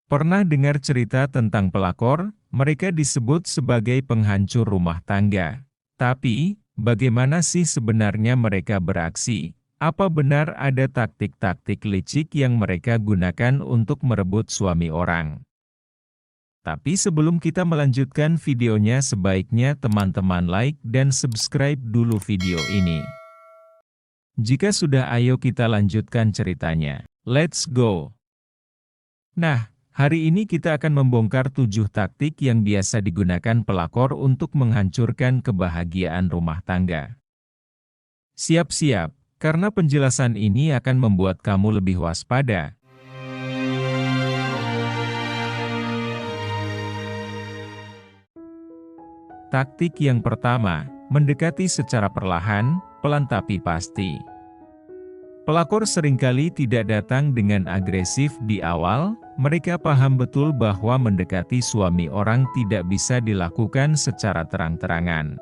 Pernah dengar cerita tentang pelakor? Mereka disebut sebagai penghancur rumah tangga. Tapi, bagaimana sih sebenarnya mereka beraksi? Apa benar ada taktik-taktik licik yang mereka gunakan untuk merebut suami orang? Tapi sebelum kita melanjutkan videonya, sebaiknya teman-teman like dan subscribe dulu video ini. Jika sudah, ayo kita lanjutkan ceritanya. Let's go! Nah, hari ini kita akan membongkar 7 taktik yang biasa digunakan pelakor untuk menghancurkan kebahagiaan rumah tangga. Siap-siap, karena penjelasan ini akan membuat kamu lebih waspada. Taktik yang pertama, mendekati secara perlahan, pelan tapi pasti. Pelakor seringkali tidak datang dengan agresif di awal. Mereka paham betul bahwa mendekati suami orang tidak bisa dilakukan secara terang-terangan.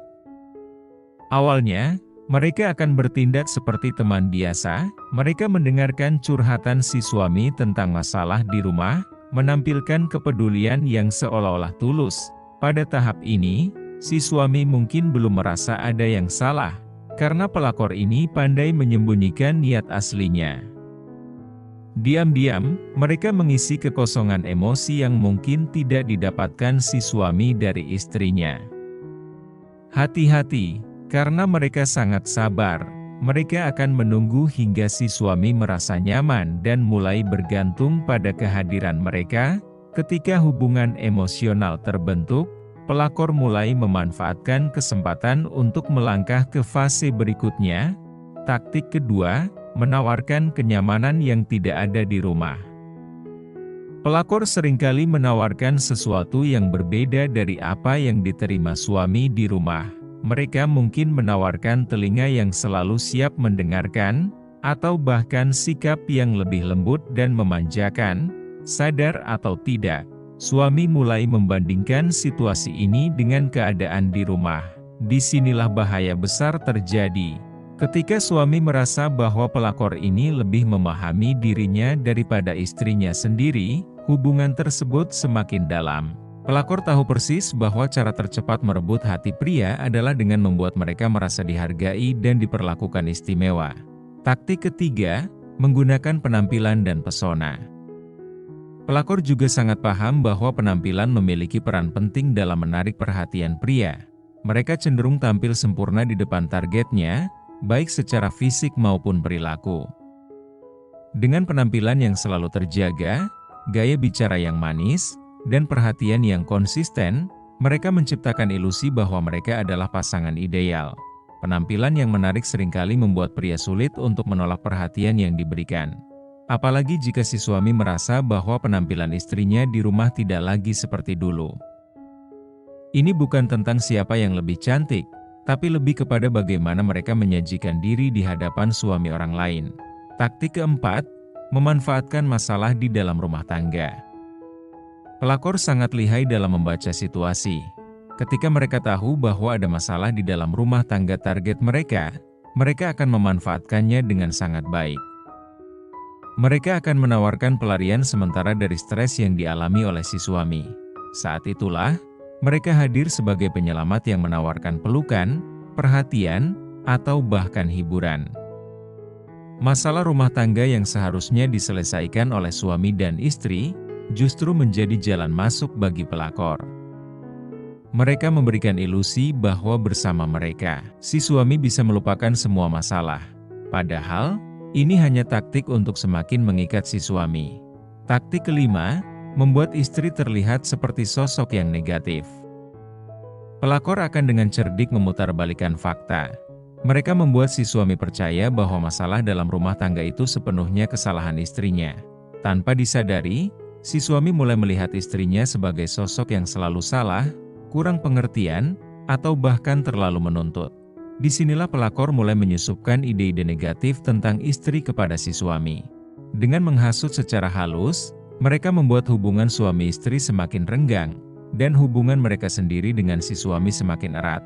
Awalnya, mereka akan bertindak seperti teman biasa. Mereka mendengarkan curhatan si suami tentang masalah di rumah, menampilkan kepedulian yang seolah-olah tulus. Pada tahap ini, si suami mungkin belum merasa ada yang salah, karena pelakor ini pandai menyembunyikan niat aslinya. Diam-diam, mereka mengisi kekosongan emosi yang mungkin tidak didapatkan si suami dari istrinya. Hati-hati, karena mereka sangat sabar. Mereka akan menunggu hingga si suami merasa nyaman dan mulai bergantung pada kehadiran mereka. Ketika hubungan emosional terbentuk, pelakor mulai memanfaatkan kesempatan untuk melangkah ke fase berikutnya. Taktik kedua, menawarkan kenyamanan yang tidak ada di rumah. Pelakor seringkali menawarkan sesuatu yang berbeda dari apa yang diterima suami di rumah. Mereka mungkin menawarkan telinga yang selalu siap mendengarkan, atau bahkan sikap yang lebih lembut dan memanjakan. Sadar atau tidak, suami mulai membandingkan situasi ini dengan keadaan di rumah. Disinilah bahaya besar terjadi. Ketika suami merasa bahwa pelakor ini lebih memahami dirinya daripada istrinya sendiri, hubungan tersebut semakin dalam. Pelakor tahu persis bahwa cara tercepat merebut hati pria adalah dengan membuat mereka merasa dihargai dan diperlakukan istimewa. Taktik ketiga, menggunakan penampilan dan pesona. Pelakor juga sangat paham bahwa penampilan memiliki peran penting dalam menarik perhatian pria. Mereka cenderung tampil sempurna di depan targetnya, baik secara fisik maupun perilaku. Dengan penampilan yang selalu terjaga, gaya bicara yang manis, dan perhatian yang konsisten, mereka menciptakan ilusi bahwa mereka adalah pasangan ideal. Penampilan yang menarik seringkali membuat pria sulit untuk menolak perhatian yang diberikan. Apalagi jika si suami merasa bahwa penampilan istrinya di rumah tidak lagi seperti dulu. Ini bukan tentang siapa yang lebih cantik, tapi lebih kepada bagaimana mereka menyajikan diri di hadapan suami orang lain. Taktik keempat, memanfaatkan masalah di dalam rumah tangga. Pelakor sangat lihai dalam membaca situasi. Ketika mereka tahu bahwa ada masalah di dalam rumah tangga target mereka, mereka akan memanfaatkannya dengan sangat baik. Mereka akan menawarkan pelarian sementara dari stres yang dialami oleh si suami. Saat itulah, mereka hadir sebagai penyelamat yang menawarkan pelukan, perhatian, atau bahkan hiburan. Masalah rumah tangga yang seharusnya diselesaikan oleh suami dan istri, justru menjadi jalan masuk bagi pelakor. Mereka memberikan ilusi bahwa bersama mereka, si suami bisa melupakan semua masalah. Padahal, ini hanya taktik untuk semakin mengikat si suami. Taktik kelima, membuat istri terlihat seperti sosok yang negatif. Pelakor akan dengan cerdik memutarbalikkan fakta. Mereka membuat si suami percaya bahwa masalah dalam rumah tangga itu sepenuhnya kesalahan istrinya. Tanpa disadari, si suami mulai melihat istrinya sebagai sosok yang selalu salah, kurang pengertian, atau bahkan terlalu menuntut. Disinilah pelakor mulai menyusupkan ide-ide negatif tentang istri kepada si suami. Dengan menghasut secara halus, mereka membuat hubungan suami istri semakin renggang, dan hubungan mereka sendiri dengan si suami semakin erat.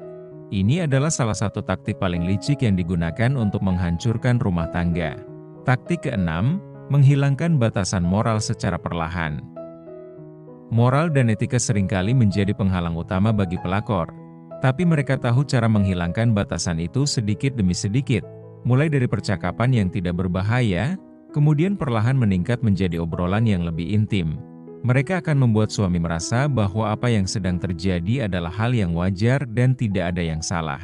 Ini adalah salah satu taktik paling licik yang digunakan untuk menghancurkan rumah tangga. Taktik keenam, menghilangkan batasan moral secara perlahan. Moral dan etika seringkali menjadi penghalang utama bagi pelakor. Tapi mereka tahu cara menghilangkan batasan itu sedikit demi sedikit, mulai dari percakapan yang tidak berbahaya, kemudian perlahan meningkat menjadi obrolan yang lebih intim. Mereka akan membuat suami merasa bahwa apa yang sedang terjadi adalah hal yang wajar dan tidak ada yang salah.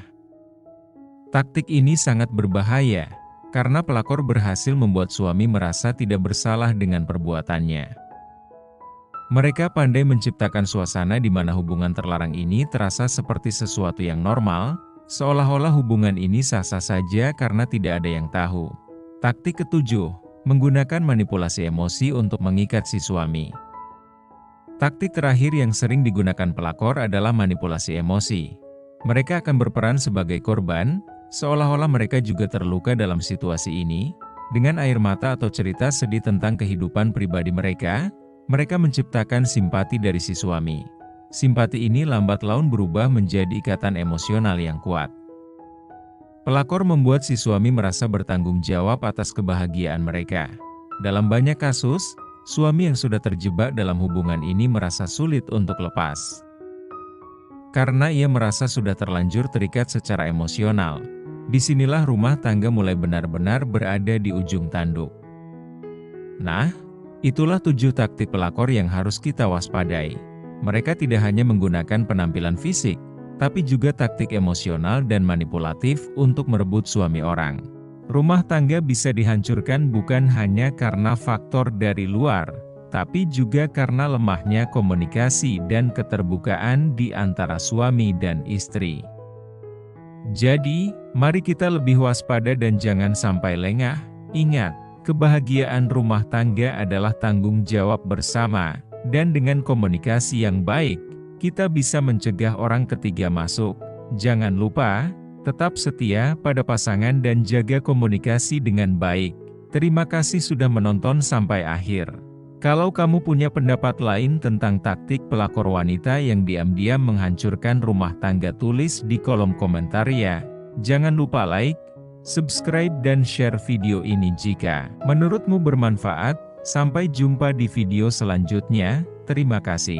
Taktik ini sangat berbahaya, karena pelakor berhasil membuat suami merasa tidak bersalah dengan perbuatannya. Mereka pandai menciptakan suasana di mana hubungan terlarang ini terasa seperti sesuatu yang normal, seolah-olah hubungan ini sah-sah saja karena tidak ada yang tahu. Taktik ketujuh, menggunakan manipulasi emosi untuk mengikat si suami. Taktik terakhir yang sering digunakan pelakor adalah manipulasi emosi. Mereka akan berperan sebagai korban, seolah-olah mereka juga terluka dalam situasi ini. Dengan air mata atau cerita sedih tentang kehidupan pribadi mereka menciptakan simpati dari si suami. Simpati ini lambat laun berubah menjadi ikatan emosional yang kuat. Pelakor membuat si suami merasa bertanggung jawab atas kebahagiaan mereka. Dalam banyak kasus, suami yang sudah terjebak dalam hubungan ini merasa sulit untuk lepas. Karena ia merasa sudah terlanjur terikat secara emosional. Disinilah rumah tangga mulai benar-benar berada di ujung tanduk. Nah, itulah 7 taktik pelakor yang harus kita waspadai. Mereka tidak hanya menggunakan penampilan fisik, tapi juga taktik emosional dan manipulatif untuk merebut suami orang. Rumah tangga bisa dihancurkan bukan hanya karena faktor dari luar, tapi juga karena lemahnya komunikasi dan keterbukaan di antara suami dan istri. Jadi, mari kita lebih waspada dan jangan sampai lengah. Ingat, kebahagiaan rumah tangga adalah tanggung jawab bersama, dan dengan komunikasi yang baik, kita bisa mencegah orang ketiga masuk. Jangan lupa, tetap setia pada pasangan dan jaga komunikasi dengan baik. Terima kasih sudah menonton sampai akhir. Kalau kamu punya pendapat lain tentang taktik pelakor wanita yang diam-diam menghancurkan rumah tangga, tulis di kolom komentar ya. Jangan lupa like, subscribe dan share video ini jika menurutmu bermanfaat. Sampai jumpa di video selanjutnya. Terima kasih.